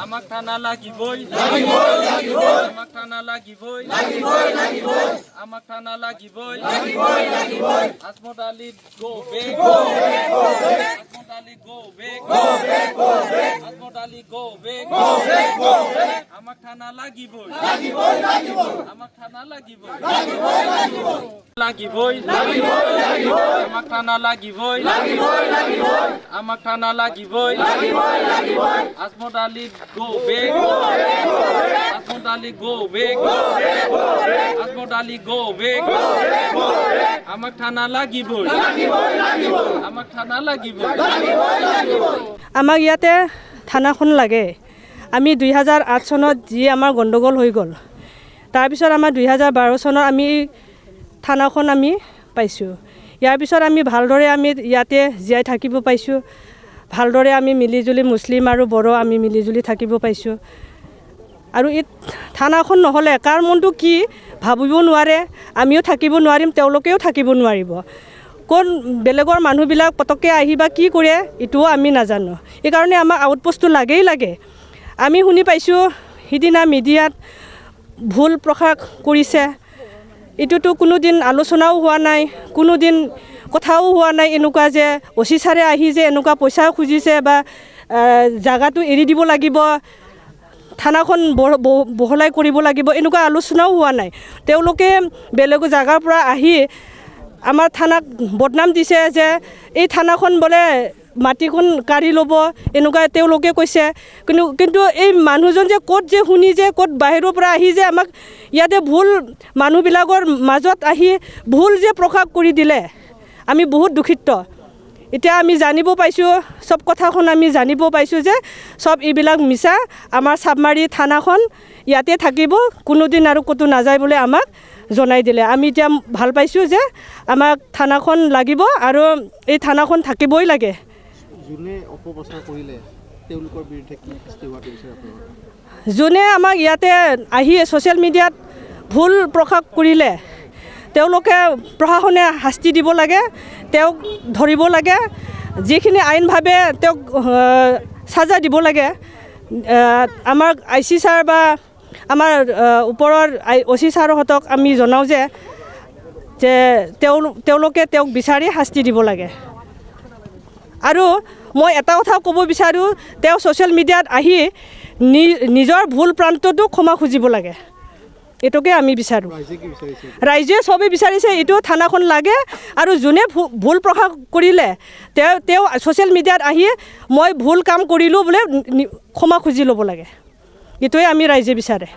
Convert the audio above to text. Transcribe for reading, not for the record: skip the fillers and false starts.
আমাক থানা লাগিবই আমাক থানা লাগিবই আমাক থানা লাগিবই Azmat Ali go back Azmat Ali go back Azmat Ali go back আমাক থানা লাগিবই আমাক থানা লাগিবই লাগিবই আমাক থানা লাগিবই আমাক থানা লাগিবই Azmat Ali go big Azmat Ali go big Azmat Ali go big আমাক থানা লাগিবই আমাক থানা লাগিবই আমাক ইয়াতে থানাখন লাগে আমি 2008 চনত যি আমাৰ গণ্ডগোল হৈ গ'ল তাৰপিছত আমাৰ 2012 চনত আমি থানাখন আমি পাইছোঁ ইয়াৰ পিছত আমি ভালদৰে আমি ইয়াতে জীয়াই থাকিব পাইছোঁ ভালদৰে আমি মিলিজুলি মুছলিম আৰু বড়ো আমি মিলিজুলি থাকিব পাইছোঁ আৰু এই থানাখন নহ'লে কাৰ মনটো কি ভাবিব নোৱাৰে আমিও থাকিব নোৱাৰিম তেওঁলোকেও থাকিব নোৱাৰিব কোন বেলেগৰ মানুহবিলাক পটককৈ আহিবা কি কৰে এইটোও আমি নাজানো এইকাৰণে আমাৰ আউটপোষ্টটো লাগে আমি শুনি পাইছোঁ সিদিনা মিডিয়াত ভুল প্ৰকাশ কৰিছে এইটোতো কোনোদিন আলোচনাও হোৱা নাই কোনোদিন কথাও হোৱা নাই এনেকুৱা যে অচি ছাৰে আহি যে এনেকুৱা পইচা খুজিছে বা জাগাটো এৰি দিব লাগিব থানাখন বহলাই কৰিব লাগিব এনেকুৱা আলোচনাও হোৱা নাই তেওঁলোকে বেলেগ জাগাৰ পৰা আহি আমাৰ থানাক বদনাম দিছে যে এই থানাখন বোলে মাটিখন কাঢ়ি ল'ব এনেকুৱা তেওঁলোকে কৈছে কিন্তু এই মানুহজন যে ক'ত যে শুনি যে ক'ত বাহিৰৰ পৰা আহি যে আমাক ইয়াতে ভুল মানুহবিলাকৰ মাজত আহি ভুল যে প্ৰকাশ কৰি দিলে আমি বহুত দুখিত এতিয়া আমি জানিব পাইছোঁ সব কথাখন আমি জানিব পাইছোঁ যে সব এইবিলাক মিছা আমাৰ চাবমাৰী থানাখন ইয়াতে থাকিব কোনোদিন আৰু ক'তো নাযায় বুলি আমাক জনাই দিলে আমি এতিয়া ভাল পাইছোঁ যে আমাক থানাখন লাগিব আৰু এই থানাখন থাকিবই লাগে যোনে অপপ্ৰচাৰ কৰিলে তেওঁলোকৰ বিৰুদ্ধে কি শাস্তি হোৱাটো বিচাৰে আপোনালোকে যোনে আমাক ইয়াতে আহি ছ'চিয়েল মিডিয়াত ভুল প্ৰকাশ কৰিলে তেওঁলোকে প্ৰশাসনে শাস্তি দিব লাগে তেওঁক ধৰিব লাগে যিখিনি আইনভাৱে তেওঁক সাজা দিব লাগে আমাৰ IC ছাৰ বা আমাৰ ওপৰৰ OC ছাৰহঁতক আমি জনাওঁ যে তেওঁলোকে তেওঁক বিচাৰি শাস্তি দিব লাগে আৰু মই এটা কথা ক'ব বিচাৰোঁ তেওঁ ছ'চিয়েল মিডিয়াত আহি নিজৰ ভুল প্ৰান্তটো ক্ষমা খুজিব লাগে এটোকে আমি বিচাৰোঁ ৰাইজে সবে বিচাৰিছে এইটো থানাখন লাগে আৰু যোনে ভুল প্ৰকাশ কৰিলে তেওঁ ছ'চিয়েল মিডিয়াত আহি মই ভুল কাম কৰিলোঁ বোলে ক্ষমা খুজি ল'ব লাগে এইটোৱে আমি ৰাইজে বিচাৰে